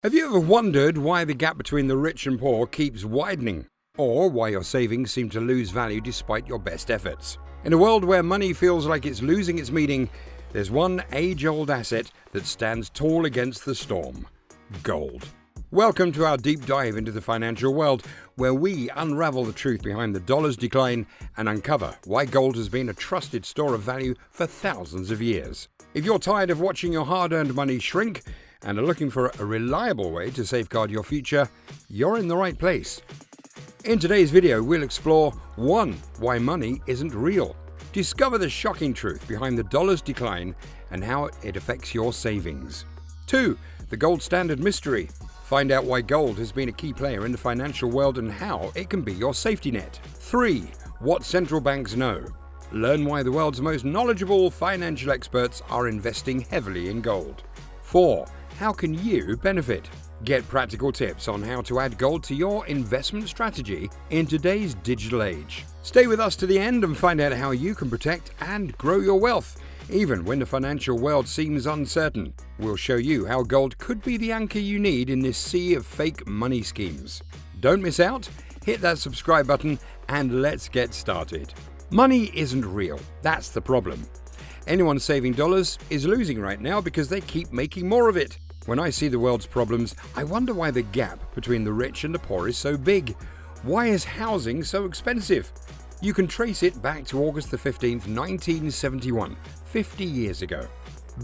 Have you ever wondered why the gap between the rich and poor keeps widening? Or why your savings seem to lose value despite your best efforts? In a world where money feels like it's losing its meaning, there's one age-old asset that stands tall against the storm: gold. Welcome to our deep dive into the financial world, where we unravel the truth behind the dollar's decline and uncover why gold has been a trusted store of value for thousands of years. If you're tired of watching your hard-earned money shrink and are looking for a reliable way to safeguard your future, you're in the right place. In today's video, we'll explore 1. Why money isn't real. Discover the shocking truth behind the dollar's decline and how it affects your savings. 2. The gold standard mystery. Find out why gold has been a key player in the financial world and how it can be your safety net. 3. What central banks know. Learn why the world's most knowledgeable financial experts are investing heavily in gold. 4. How can you benefit? Get practical tips on how to add gold to your investment strategy in today's digital age. Stay with us to the end and find out how you can protect and grow your wealth, even when the financial world seems uncertain. We'll show you how gold could be the anchor you need in this sea of fake money schemes. Don't miss out, hit that subscribe button, and let's get started. Money isn't real, that's the problem. Anyone saving dollars is losing right now because they keep making more of it. When I see the world's problems, I wonder why the gap between the rich and the poor is so big. Why is housing so expensive? You can trace it back to August the 15th, 1971, 50 years ago.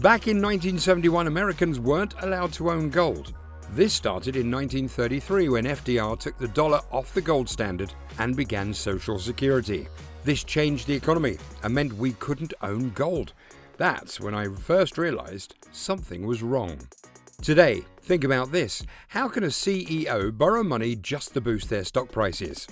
Back in 1971, Americans weren't allowed to own gold. This started in 1933 when FDR took the dollar off the gold standard and began Social Security. This changed the economy and meant we couldn't own gold. That's when I first realized something was wrong. Today, think about this. How can a CEO borrow money just to boost their stock prices?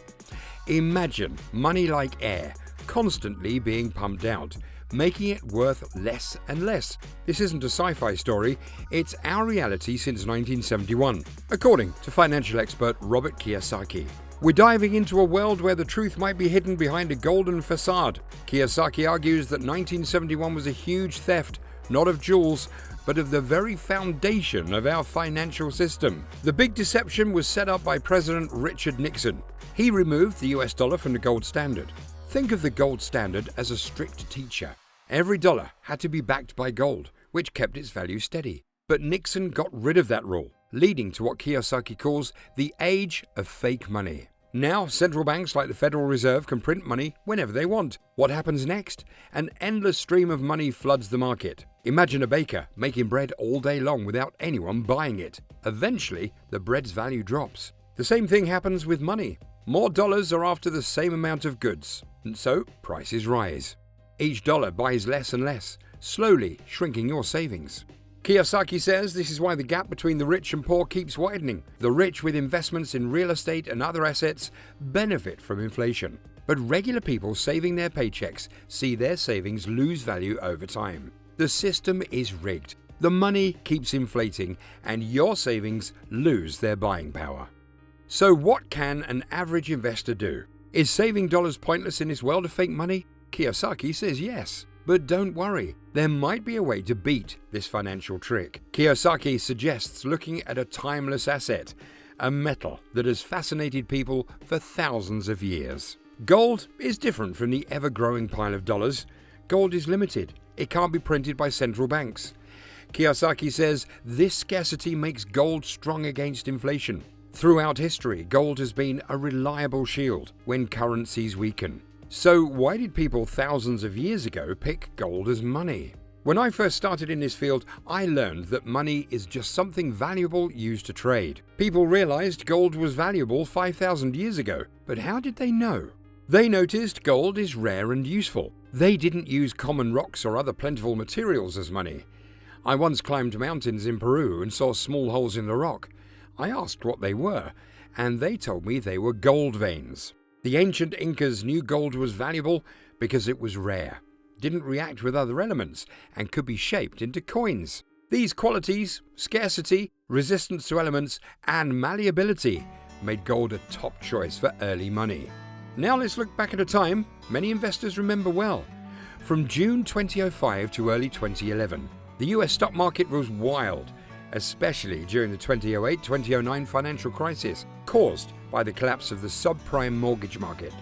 Imagine money like air, constantly being pumped out, making it worth less and less. This isn't a sci-fi story, it's our reality since 1971, according to financial expert Robert Kiyosaki. We're diving into a world where the truth might be hidden behind a golden facade. Kiyosaki argues that 1971 was a huge theft, not of jewels, but of the very foundation of our financial system. The big deception was set up by President Richard Nixon. He removed the US dollar from the gold standard. Think of the gold standard as a strict teacher. Every dollar had to be backed by gold, which kept its value steady. But Nixon got rid of that rule, leading to what Kiyosaki calls the age of fake money. Now, central banks like the Federal Reserve can print money whenever they want. What happens next? An endless stream of money floods the market. Imagine a baker making bread all day long without anyone buying it. Eventually, the bread's value drops. The same thing happens with money. More dollars are after the same amount of goods, and so prices rise. Each dollar buys less and less, slowly shrinking your savings. Kiyosaki says this is why the gap between the rich and poor keeps widening. The rich with investments in real estate and other assets benefit from inflation, but regular people saving their paychecks see their savings lose value over time. The system is rigged. The money keeps inflating and your savings lose their buying power. So what can an average investor do? Is saving dollars pointless in this world of fake money? Kiyosaki says yes. But don't worry, there might be a way to beat this financial trick. Kiyosaki suggests looking at a timeless asset, a metal that has fascinated people for thousands of years. Gold is different from the ever-growing pile of dollars. Gold is limited. It can't be printed by central banks. Kiyosaki says this scarcity makes gold strong against inflation. Throughout history, gold has been a reliable shield when currencies weaken. So why did people thousands of years ago pick gold as money? When I first started in this field, I learned that money is just something valuable used to trade. People realized gold was valuable 5,000 years ago, but how did they know? They noticed gold is rare and useful. They didn't use common rocks or other plentiful materials as money. I once climbed mountains in Peru and saw small holes in the rock. I asked what they were, and they told me they were gold veins. The ancient Incas knew gold was valuable because it was rare, didn't react with other elements, and could be shaped into coins. These qualities, scarcity, resistance to elements, and malleability, made gold a top choice for early money. Now let's look back at a time many investors remember well. From June 2005 to early 2011, the US stock market was wild. especially during the 2008-2009 financial crisis caused by the collapse of the subprime mortgage market.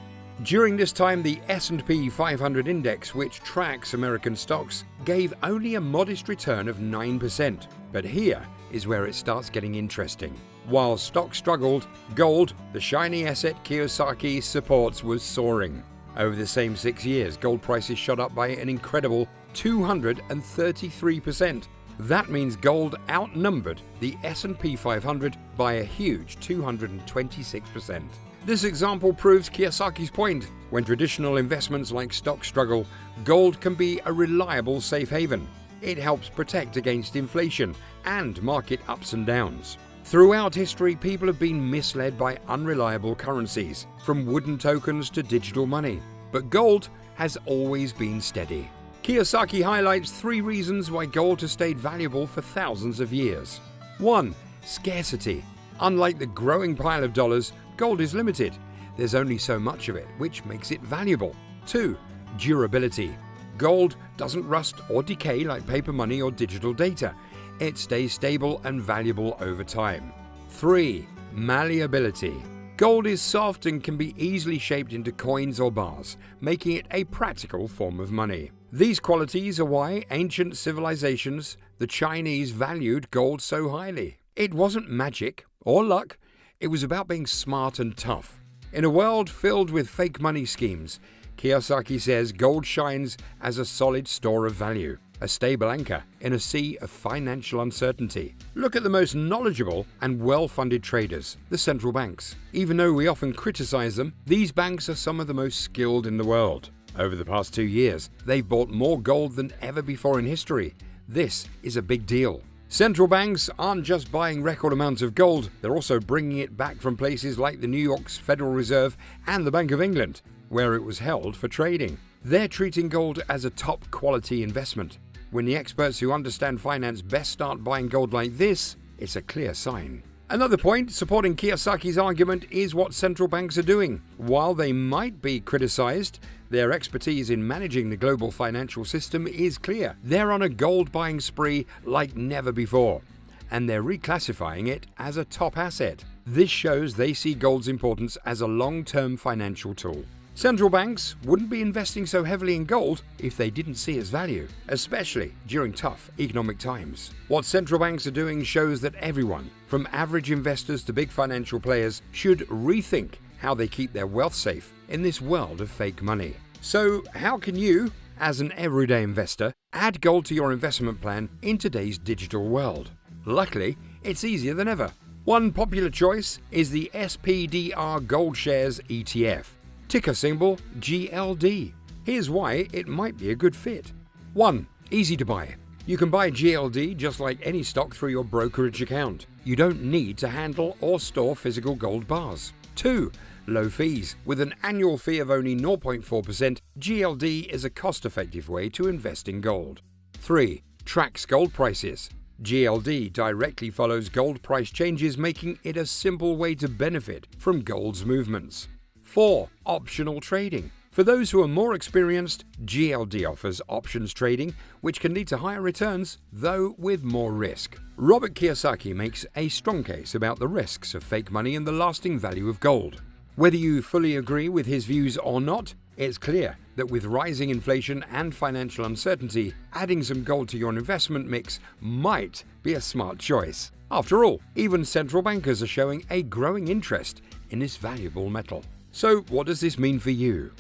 During this time, the S&P 500 index, which tracks American stocks, gave only a modest return of 9%. But here is where it starts getting interesting. While stocks struggled, gold, the shiny asset Kiyosaki supports, was soaring. Over the same 6 years, gold prices shot up by an incredible 233%. That means gold outnumbered the S&P 500 by a huge 226%. This example proves Kiyosaki's point. When traditional investments like stocks struggle, gold can be a reliable safe haven. It helps protect against inflation and market ups and downs. Throughout history, people have been misled by unreliable currencies, from wooden tokens to digital money. But gold has always been steady. Kiyosaki highlights 3 reasons why gold has stayed valuable for thousands of years. 1. Scarcity. Unlike the growing pile of dollars, gold is limited. There's only so much of it, which makes it valuable. 2. Durability. Gold doesn't rust or decay like paper money or digital data. It stays stable and valuable over time. 3. Malleability. Gold is soft and can be easily shaped into coins or bars, making it a practical form of money. These qualities are why ancient civilizations, the Chinese, valued gold so highly. It wasn't magic or luck, it was about being smart and tough. In a world filled with fake money schemes, Kiyosaki says gold shines as a solid store of value, a stable anchor in a sea of financial uncertainty. Look at the most knowledgeable and well-funded traders, the central banks. Even though we often criticize them, these banks are some of the most skilled in the world. Over the past 2 years, they've bought more gold than ever before in history. This is a big deal. Central banks aren't just buying record amounts of gold, they're also bringing it back from places like the New York's Federal Reserve and the Bank of England, where it was held for trading. They're treating gold as a top quality investment. When the experts who understand finance best start buying gold like this, it's a clear sign. Another point supporting Kiyosaki's argument is what central banks are doing. While they might be criticized, their expertise in managing the global financial system is clear. They're on a gold buying spree like never before, and they're reclassifying it as a top asset. This shows they see gold's importance as a long-term financial tool. Central banks wouldn't be investing so heavily in gold if they didn't see its value, especially during tough economic times. What central banks are doing shows that everyone, from average investors to big financial players, should rethink how they keep their wealth safe in this world of fake money. So, how can you, as an everyday investor, add gold to your investment plan in today's digital world? Luckily, it's easier than ever. One popular choice is the SPDR Gold Shares ETF. Ticker symbol GLD. Here's why it might be a good fit. 1. Easy to buy. You can buy GLD just like any stock through your brokerage account. You don't need to handle or store physical gold bars. 2. Low fees. With an annual fee of only 0.4%, GLD is a cost-effective way to invest in gold. 3. Tracks gold prices. GLD directly follows gold price changes, making it a simple way to benefit from gold's movements. 4. Optional trading. For those who are more experienced, GLD offers options trading, which can lead to higher returns, though with more risk. Robert Kiyosaki makes a strong case about the risks of fake money and the lasting value of gold. Whether you fully agree with his views or not, it's clear that with rising inflation and financial uncertainty, adding some gold to your investment mix might be a smart choice. After all, even central bankers are showing a growing interest in this valuable metal. So what does this mean for you?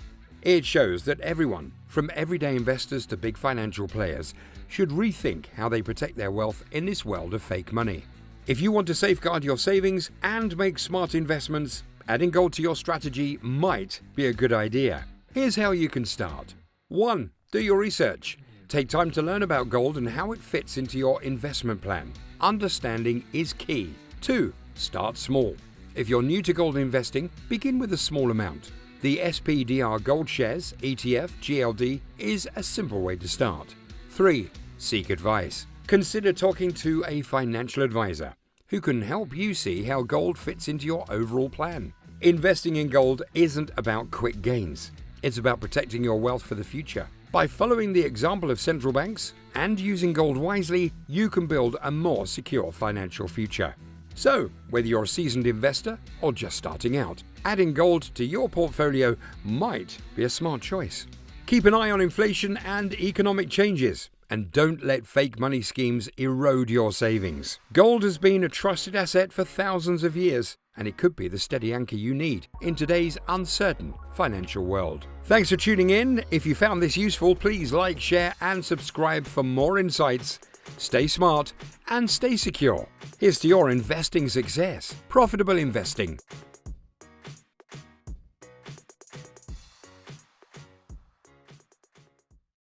It shows that everyone, from everyday investors to big financial players, should rethink how they protect their wealth in this world of fake money. If you want to safeguard your savings and make smart investments, adding gold to your strategy might be a good idea. Here's how you can start. 1. Do your research. Take time to learn about gold and how it fits into your investment plan. Understanding is key. 2. Start small. If you're new to gold investing, begin with a small amount. The SPDR Gold Shares ETF GLD is a simple way to start. 3. Seek advice. Consider talking to a financial advisor who can help you see how gold fits into your overall plan. Investing in gold isn't about quick gains. It's about protecting your wealth for the future. By following the example of central banks and using gold wisely, you can build a more secure financial future. So, whether you're a seasoned investor or just starting out, adding gold to your portfolio might be a smart choice. Keep an eye on inflation and economic changes, and don't let fake money schemes erode your savings. Gold has been a trusted asset for thousands of years, and it could be the steady anchor you need in today's uncertain financial world. Thanks for tuning in. If you found this useful, please like, share, and subscribe for more insights. Stay smart and stay secure. Here's to your investing success. Profitable investing.